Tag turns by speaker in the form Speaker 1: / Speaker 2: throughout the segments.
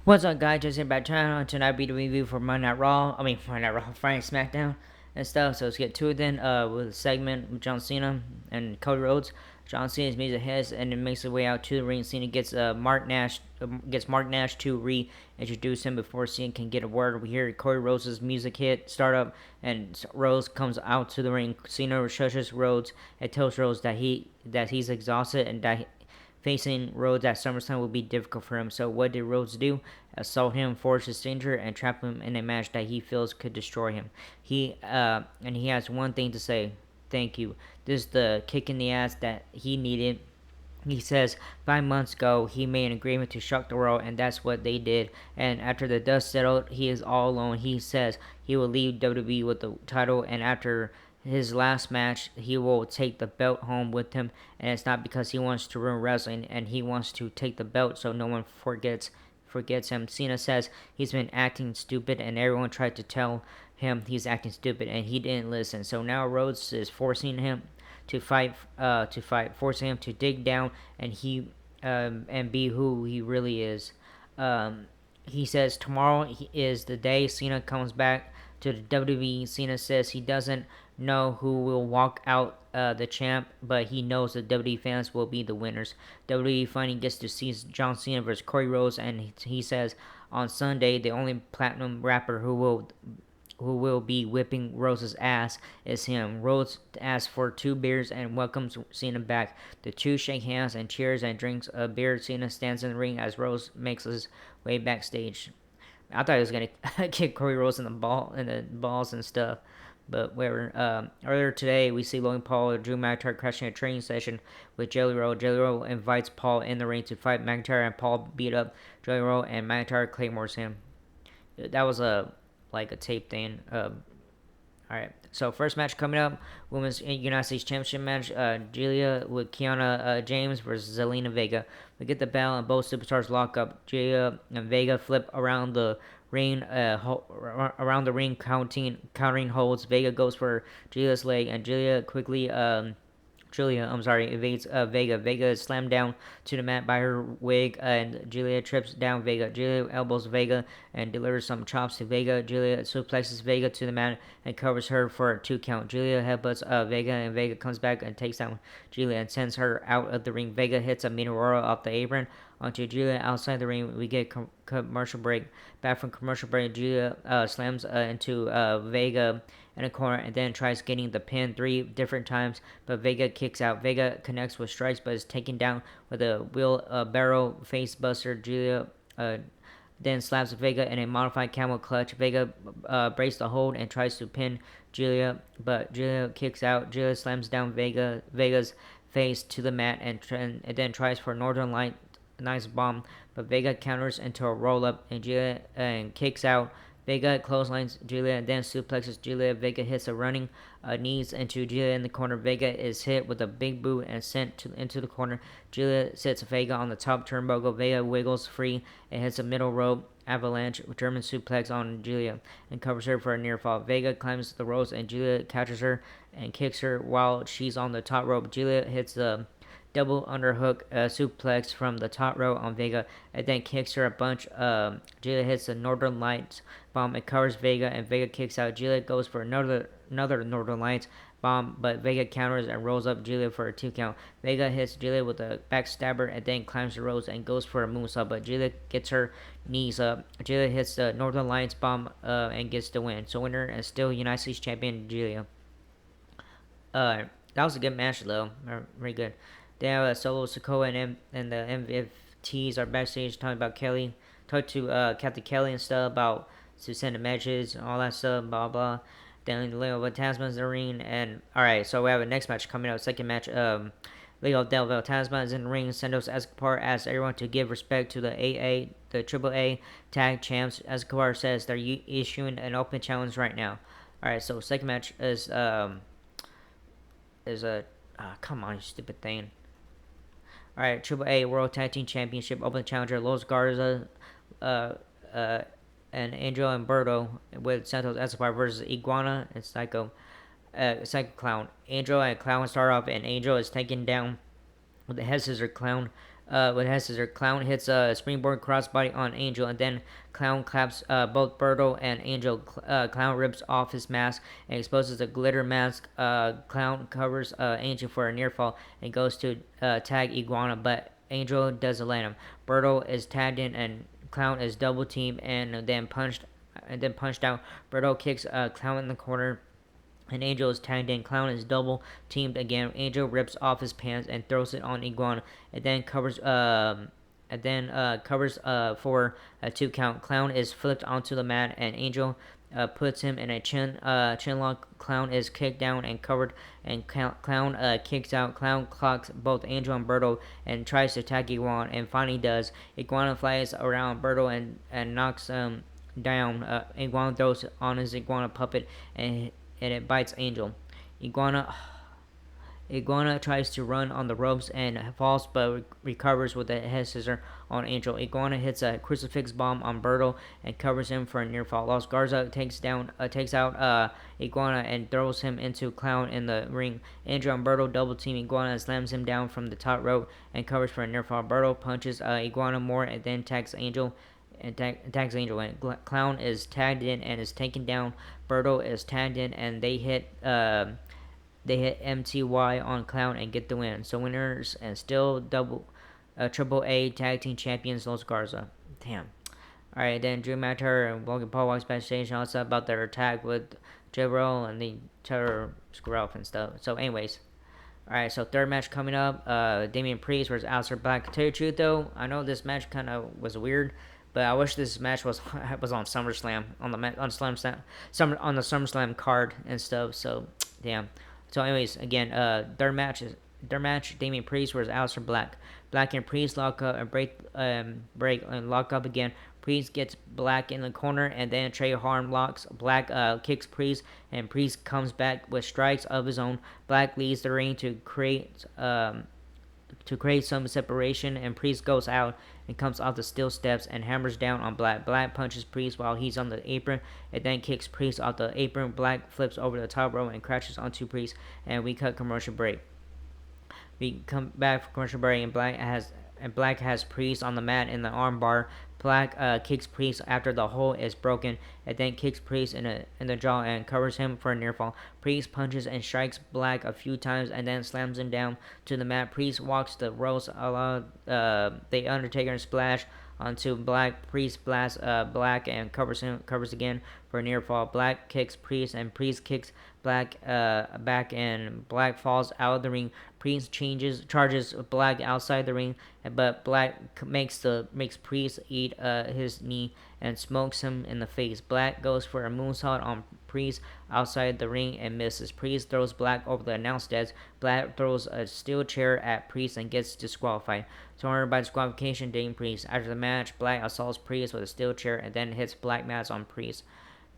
Speaker 1: What's up, guys? Just here back channel. Tonight be the review for Monday Night Raw. Monday Night Raw, Friday Smackdown and stuff. So let's get to it then. With a segment with John Cena and Cody Rhodes. John Cena's music hits and then makes his way out to the ring. Cena gets Mark Nash to reintroduce him before Cena can get a word. We hear Cody Rhodes' music hit start up, and Rhodes comes out to the ring. Cena shushes Rhodes and tells Rhodes that he's exhausted and that facing Rhodes at SummerSlam will be difficult for him. So what did Rhodes do? Assault him, force his danger, and trap him in a match that he feels could destroy him. He has one thing to say: thank you. This is the kick in the ass that he needed. He says 5 months ago he made an agreement to shock the world, and that's what they did. And after the dust settled, he is all alone. He says he will leave WWE with the title, and after his last match, he will take the belt home with him. And it's not because he wants to ruin wrestling, and he wants to take the belt so no one forgets him. Cena says he's been acting stupid, and everyone tried to tell him he's acting stupid, and he didn't listen. So now Rhodes is forcing him to fight, forcing him to dig down and be who he really is. He says tomorrow is the day Cena comes back to the WWE. Cena says he doesn't know who will walk out the champ, but he knows the WWE fans will be the winners. WWE finally gets to see John Cena versus Cody Rhodes, and he says on Sunday the only platinum rapper who will be whipping Rhodes' ass is him. Rhodes asks for 2 beers and welcomes Cena back. The two shake hands and cheers and drinks a beer. Cena stands in the ring as Rhodes makes his way backstage. I thought he was gonna kick Cody Rhodes in the balls and stuff. But whatever. Earlier today, we see Logan Paul and Drew McIntyre crashing a training session with Jelly Roll. Jelly Roll invites Paul in the ring to fight McIntyre, and Paul beat up Jelly Roll, and McIntyre claymores him. That was a tape thing. Alright, so first match coming up, Women's United States Championship match, Julia with Kiana James versus Zelina Vega. We get the bell and both superstars lock up. Julia and Vega flip around the ring, countering holds. Vega goes for Julia's leg, and Julia, evades Vega. Vega is slammed down to the mat by her wig, and Julia trips down Vega. Julia elbows Vega and delivers some chops to Vega. Julia suplexes Vega to the mat and covers her for a 2 count. Julia headbutts Vega, and Vega comes back and takes down Julia and sends her out of the ring. Vega hits a Mino Royal off the apron onto Julia outside the ring. We get commercial break. Back from commercial break, Julia slams into Vega in a corner and then tries getting the pin 3 different times, but Vega kicks out. Vega connects with strikes but is taken down with a wheelbarrow face buster. Julia then slaps Vega in a modified camel clutch. Vega breaks the hold and tries to pin Julia, but Julia kicks out. Julia slams down Vega's face to the mat and then tries for Northern Light nice bomb, but Vega counters into a roll up and Julia and kicks out. Vega clotheslines Julia and then suplexes Julia. Vega hits a running knees into Julia in the corner. Vega is hit with a big boot and sent into the corner. Julia sits Vega on the top turnbuckle. Vega wiggles free and hits a middle rope avalanche German suplex on Julia and covers her for a near fall. Vega climbs the ropes and Julia catches her and kicks her while she's on the top rope. Julia hits the double underhook suplex from the top row on Vega and then kicks her a bunch. Julia hits the Northern Lights bomb and covers Vega, and Vega kicks out. Julia goes for another Northern Lights bomb, but Vega counters and rolls up Julia for a 2 count. Vega hits Julia with a backstabber and then climbs the ropes and goes for a moonsault, but Julia gets her knees up. Julia hits the Northern Lights bomb and gets the win. So winner and still United States Champion Julia. That was a good match though. Very good. They have Solo Sikoa and the MFTs are backstage talking about Kelly. Talk to Captain Kelly and stuff about to send a message and all that stuff, blah blah. Then Leo Fantasma's in the ring, and alright, so we have a next match coming up. Second match, Leo Del Fantasma is in the ring. Santos Escobar asks everyone to give respect to the AAA tag champs. Escobar says they're issuing an open challenge right now. Alright, so second match is a come on, you stupid thing. Alright, AAA World Tag Team Championship Open Challenger Los Garza and Angel Humberto with Santos Escobar versus Iguana and Psycho Clown. Angel and Clown start off, and Angel is taken down with the head scissor. Clown with head scissor. Clown hits a springboard crossbody on Angel, and then Clown claps both Berto and Angel. Clown rips off his mask and exposes a glitter mask. Clown covers Angel for a near fall and goes to tag Iguana, but Angel doesn't let him. Berto is tagged in, and Clown is double teamed and then punched out. Berto kicks Clown in the corner, and Angel is tagged in. Clown is double teamed again. Angel rips off his pants and throws it on Iguana, and then covers for a 2 count. Clown is flipped onto the mat, and Angel puts him in a chin lock. Clown is kicked down and covered, and Clown kicks out. Clown clocks both Angel and Berto and tries to attack Iguana, and finally does. Iguana flies around Berto and knocks him down. Iguana throws on his Iguana puppet, and it bites Angel. Iguana Iguana tries to run on the ropes and falls, but recovers with a head scissor on Angel. Iguana hits a crucifix bomb on Berto and covers him for a near fall. Los Garza takes out Iguana and throws him into Clown in the ring. Angel and Berto double team Iguana and slams him down from the top rope and covers for a near fall. Berto punches Iguana more and then attacks Angel. Attacks Angel, and Clown is tagged in and is taken down. Berto is tagged in, and they hit MTY on Clown and get the win. So winners and still Triple A Tag Team Champions Los Garza. Damn. All right, then Drew McIntyre and Logan Paul walks backstage and all stuff about their tag with J. Roll, and they try to screw up and stuff. So anyways. Alright, so third match coming up, Damian Priest versus Aleister Black. To tell you the truth though, I know this match kind of was weird, but I wish this match was on SummerSlam on the SummerSlam card and stuff. So damn. So anyways, again, third match, Damian Priest versus Aleister Black. Black and Priest lock up and break and lock up again. Priest gets Black in the corner, and then Trey Harm locks. Black kicks Priest, and Priest comes back with strikes of his own. Black leaves the ring to create some separation, and Priest goes out and comes off the steel steps and hammers down on Black. Black punches Priest while he's on the apron, and then kicks Priest off the apron. Black flips over the top rope and crashes onto Priest, and we cut commercial break. We come back for commercial break, and Black has Priest on the mat in the armbar. Black kicks Priest after the hole is broken, and then kicks Priest in the jaw and covers him for a near fall. Priest punches and strikes Black a few times and then slams him down to the mat. Priest walks the ropes a la the Undertaker and splash onto Black. Priest blasts Black and covers again for a near fall. Black kicks Priest, and Priest kicks Black back, and Black falls out of the ring. Priest charges Black outside the ring, but Black makes Priest eat his knee and smokes him in the face. Black goes for a moonsault on Priest outside the ring and misses. Priest throws Black over the announce desk. Black throws a steel chair at Priest and gets disqualified. Torn by disqualification, Damian Priest. After the match, Black assaults Priest with a steel chair and then hits Black mats on Priest.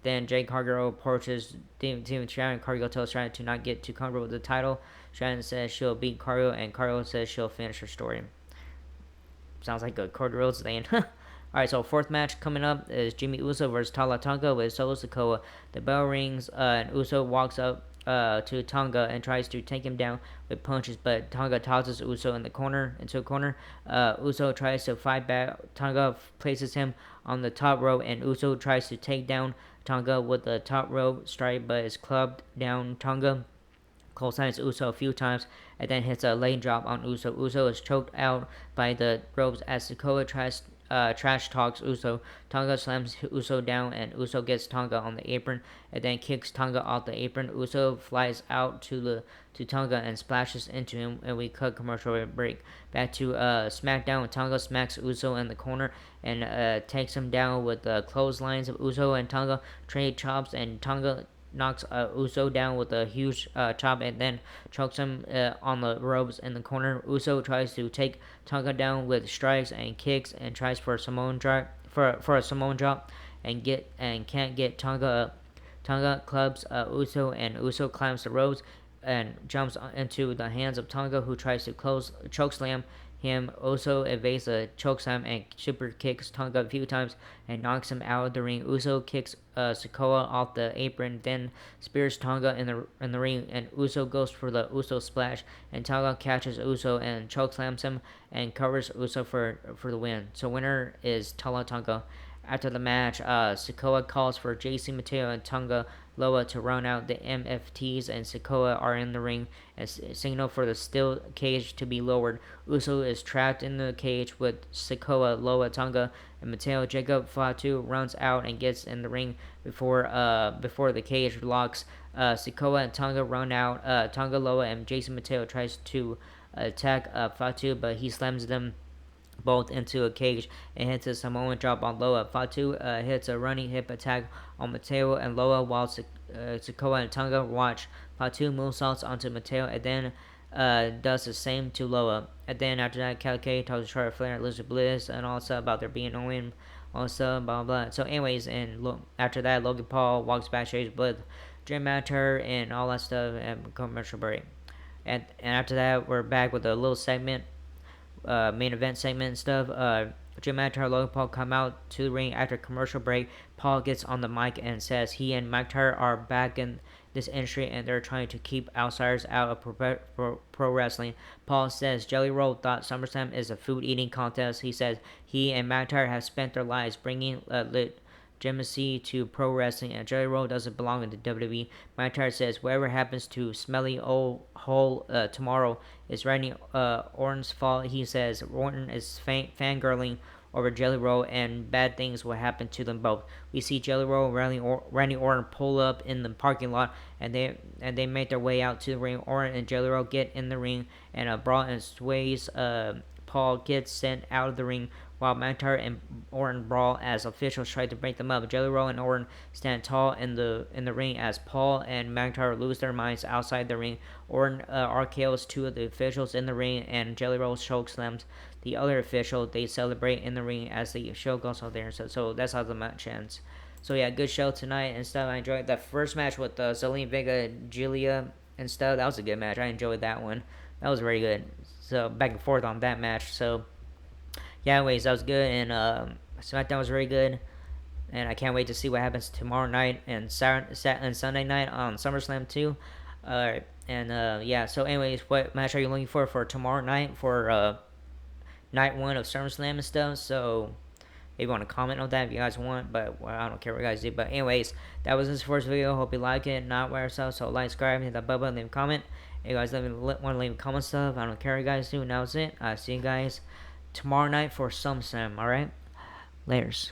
Speaker 1: Then Jake Cargill approaches Stratton. Cargill tells Stratton to not get too comfortable with the title. Stratton says she'll beat Cargill, and Cargill says she'll finish her story. Sounds like a Cody Rhodes thing. Alright, so fourth match coming up is Jimmy Uso versus Tala Tonga with Solo Sikoa. The bell rings, and Uso walks up to Tonga and tries to take him down with punches, but Tonga tosses Uso into a corner. Uso tries to fight back. Tonga places him on the top rope, and Uso tries to take down Tonga with the top rope strike, but is clubbed down. Tonga clotheslines Uso a few times and then hits a leg drop on Uso. Uso is choked out by the ropes as Sikoa trash talks Uso. Tonga slams Uso down, and Uso gets Tonga on the apron and then kicks Tonga off the apron. Uso flies out to Tonga and splashes into him, and we cut commercial break. Back to Smackdown. Tonga smacks Uso in the corner and takes him down with the clotheslines of Uso and Tonga trade chops, and Tonga knocks Uso down with a huge chop and then chokes him on the ropes in the corner. Uso tries to take Tonga down with strikes and kicks and tries for a Samoan drop and can't get Tonga up. Tonga clubs Uso, and Uso climbs the ropes and jumps into the hands of Tonga, who tries to chokeslam him. Uso evades a chokeslam and super kicks Tonga a few times and knocks him out of the ring. Uso kicks Sikoa off the apron, then spears Tonga in the ring, and Uso goes for the Uso splash, and Tonga catches Uso and chokeslams him and covers Uso for the win. So winner is Tonga. After the match, Sikoa calls for JC Mateo and Tonga Loa to run out the MFTs, and Sikoa are in the ring and signal for the steel cage to be lowered. Uso is trapped in the cage with Sikoa, Loa, Tonga, and Mateo. Jacob Fatu runs out and gets in the ring before the cage locks. Sikoa and Tonga run out. Tonga, Loa, and Jason Mateo tries to attack Fatu, but he slams them both into a cage and hits a Samoan drop on Loa. Fatu hits a running hip attack on Mateo and Loa, while Sikoa and Tonga watch. Fatu moonsaults onto Mateo and then does the same to Loa. And then after that, Calcade talks to Charlotte Flair, Lizard Bliss, and all stuff about their being annoying, all stuff, blah blah. So, anyways, and after that, Logan Paul walks backstage with Dream Matter and all that stuff and commercial break. And after that, we're back with a little segment, main event segment and stuff. Jim McIntyre and Logan Paul come out to the ring after commercial break. Paul gets on the mic and says he and McIntyre are back in this industry and they're trying to keep outsiders out of pro wrestling. Paul says Jelly Roll thought SummerSlam is a food eating contest. He says he and McIntyre have spent their lives bringing legitimacy to pro wrestling, and Jelly Roll doesn't belong in the WWE. McIntyre says whatever happens to Smelly Old Hole tomorrow is Randy Orton's fault. He says Orton is fangirling over Jelly Roll and bad things will happen to them both. We see Jelly Roll and Randy Orton pull up in the parking lot, and they make their way out to the ring. Orton and Jelly Roll get in the ring and a brawl ensues. Paul gets sent out of the ring while McIntyre and Orton brawl as officials try to break them up. Jelly Roll and Orton stand tall in the ring as Paul and McIntyre lose their minds outside the ring. Orton RKOs two of the officials in the ring, and Jelly Roll chokeslams the other official. They celebrate in the ring as the show goes on there. So that's how the match ends. So yeah, good show tonight and stuff. I enjoyed that first match with Zelina Vega, Giulia and stuff. That was a good match. I enjoyed that one. That was very good. So back and forth on that match. So yeah, anyways, that was good, and SmackDown was very good, and I can't wait to see what happens tomorrow night and and Sunday night on SummerSlam too. Yeah. So anyways, what match are you looking for tomorrow night for night one of SummerSlam and stuff? So if you want to comment on that if you guys want, but well, I don't care what you guys do. But anyways, that was this first video. Hope you like it. Not wear yourself, so like, subscribe, hit that bell button, leave a comment. If you guys want to leave a comment stuff, I don't care what you guys do. And that was it. I'll see you guys tomorrow night for SummerSlam. Alright? Laters.